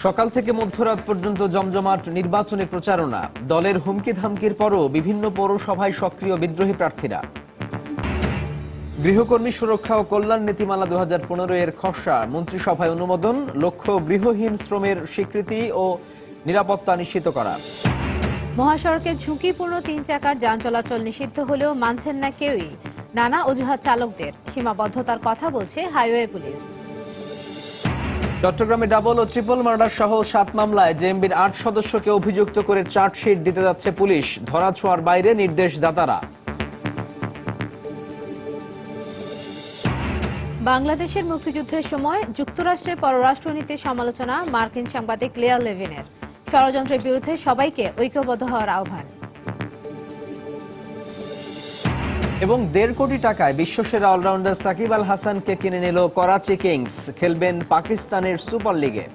সকাল থেকে মধ্যরাত পর্যন্ত জমজমাট নির্বাচনী প্রচারণা। দলের হুমকি ধামকির পরও বিভিন্ন পৌরসভায় সক্রিয় বিদ্রোহী প্রার্থীরা। গৃহকর্মী সুরক্ষা ও কল্যাণ নীতিমালা 2015 এর খসড়া মন্ত্রিসভায় অনুমোদন। লক্ষ্য গৃহহীন শ্রমের স্বীকৃতি ও নিরাপত্তা নিশ্চিত করা। মহাসড়কে ঝুঁকিপূর্ণ 3 চাকার যান চলাচল নিষিদ্ধ হলেও মানছেন না কেউই। নানা অজুহাত চালকদের, সীমাবদ্ধতার কথা বলছে হাইওয়ে পুলিশ। চট্টগ্রামে ডাবল ও ট্রিপল মার্ডার সহ 7 মামলায় জেএমবির 8 সদস্যকে অভিযুক্ত করে চার্জশিট দিতে যাচ্ছে পুলিশ। ধরাছোঁয়ার বাইরে নির্দেশদাতারা। বাংলাদেশের মুক্তিযুদ্ধের সময় যুক্তরাষ্ট্রের পররাষ্ট্রনীতির সমালোচনা মার্কিন সাংবাদিক ক্লেয়ার লেভিনের। ষড়যন্ত্রের বিরুদ্ধে সবাইকে ঐক্যবদ্ধ হওয়ার আহ্বান। এবং 1.5 কোটি টাকায় বিশ্বসেরা অলরাউন্ডার সাকিব আল হাসানকে কিনে নিল করাচি কিংস। খেলবেন পাকিস্তানের সুপার লিগে।